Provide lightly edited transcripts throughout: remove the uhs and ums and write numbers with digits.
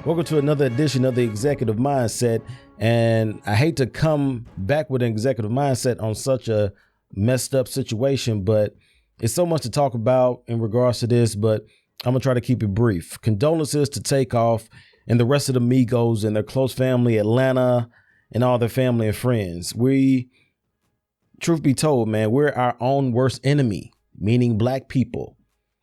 Welcome to another edition of the Executive Mindset. And I hate to come back with an executive mindset on such a messed up situation, but it's so much to talk about in regards to this, but I'm gonna try to keep it brief. Condolences to Takeoff and the rest of the Migos and their close family, Atlanta, and all their family and friends. Truth be told, man, we're our own worst enemy, meaning black people.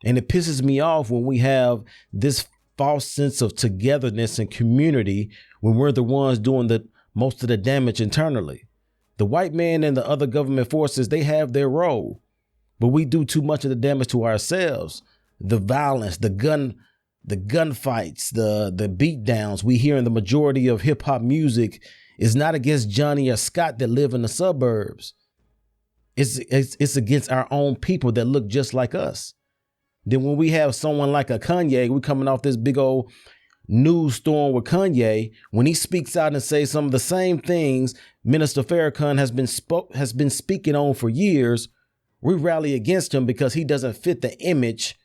And it pisses me off when we have this false sense of togetherness and community when we're the ones doing the most of the damage internally. The white man and the other government forces, they have their role, but we do too much of the damage to ourselves. The violence, the gunfights, the beatdowns we hear in the majority of hip hop music is not against Johnny or Scott that live in the suburbs. It's against our own people that look just like us. Then when we have someone like a Kanye, we coming off this big old news storm with Kanye, when he speaks out and says some of the same things Minister Farrakhan has been speaking on for years, we rally against him because he doesn't fit the image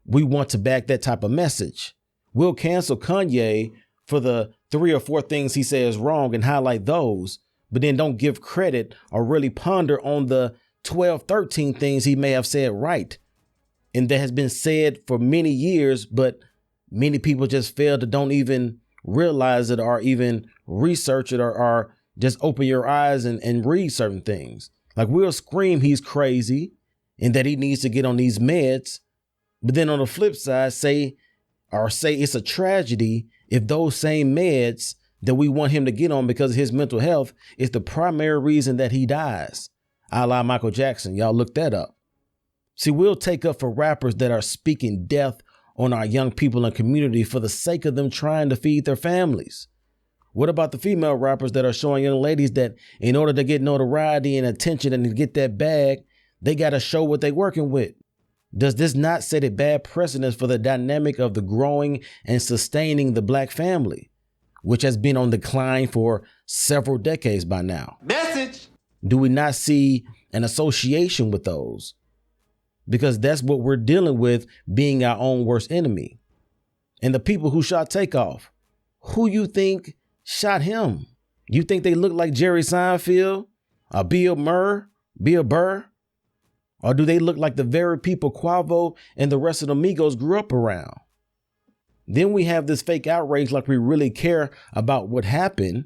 we want to back that type of message. We'll cancel Kanye for the 3 or 4 things he says wrong and highlight those, but then don't give credit or really ponder on the 12, 13 things he may have said right. And that has been said for many years, but many people just fail to don't even realize it or even research it or just open your eyes and read certain things. Like we'll scream he's crazy and that he needs to get on these meds. But then on the flip side, say it's a tragedy if those same meds that we want him to get on because of his mental health is the primary reason that he dies. A la Michael Jackson. Y'all look that up. See, we'll take up for rappers that are speaking death on our young people and community for the sake of them trying to feed their families. What about the female rappers that are showing young ladies that in order to get notoriety and attention and to get that bag, they got to show what they're working with? Does this not set a bad precedent for the dynamic of the growing and sustaining the black family, which has been on decline for several decades by now? Message. Do we not see an association with those? Because that's what we're dealing with, being our own worst enemy. And the people who shot Takeoff, who you think shot him? You think they look like Jerry Seinfeld or Bill Burr? Or do they look like the very people Quavo and the rest of the Migos grew up around? Then we have this fake outrage like we really care about what happened,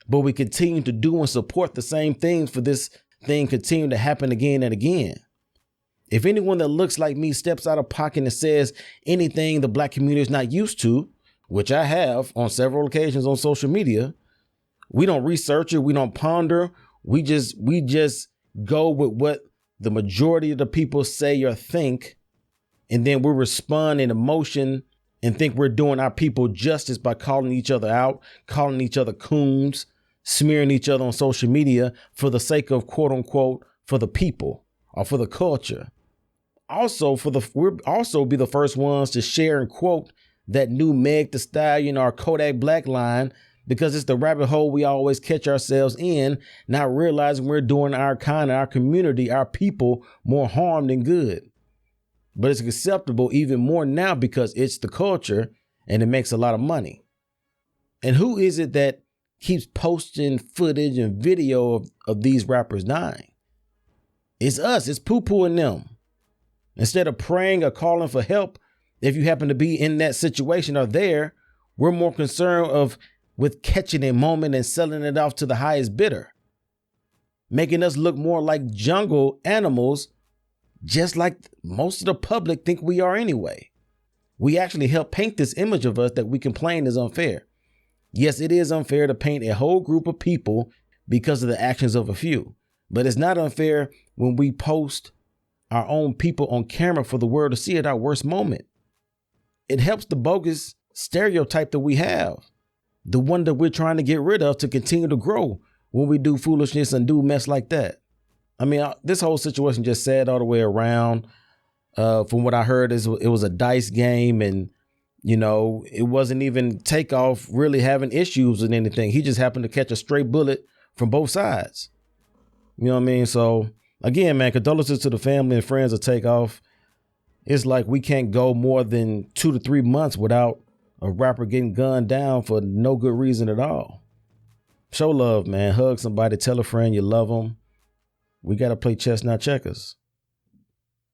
but we continue to do and support the same things for this thing continue to happen again and again. If anyone that looks like me steps out of pocket and says anything the black community is not used to, which I have on several occasions on social media, we don't research it. We don't ponder. We just go with what the majority of the people say or think. And then we respond in emotion and think we're doing our people justice by calling each other out, calling each other coons, smearing each other on social media for the sake of quote unquote, for the people or for the culture. We'll also be the first ones to share and quote that new Meg Thee Stallion or Kodak Black line because it's the rabbit hole we always catch ourselves in, not realizing we're doing our kind, our community, our people more harm than good. But it's acceptable even more now because it's the culture and it makes a lot of money. And who is it that keeps posting footage and video of these rappers dying? It's us. It's Poo-Poo and them. Instead of praying or calling for help, if you happen to be in that situation or there, we're more concerned with catching a moment and selling it off to the highest bidder, making us look more like jungle animals, just like most of the public think we are anyway. We actually help paint this image of us that we complain is unfair. Yes, it is unfair to paint a whole group of people because of the actions of a few, but it's not unfair when we post our own people on camera for the world to see at our worst moment. It helps the bogus stereotype that we have, the one that we're trying to get rid of to continue to grow when we do foolishness and do mess like that. I mean, this whole situation just sad all the way around. From what I heard, it was a dice game, and it wasn't even Takeoff really having issues with anything. He just happened to catch a stray bullet from both sides. You know what I mean? So again, man, condolences to the family and friends of Takeoff. It's like we can't go more than 2 to 3 months without a rapper getting gunned down for no good reason at all. Show love, man. Hug somebody. Tell a friend you love them. We got to play chess, not checkers.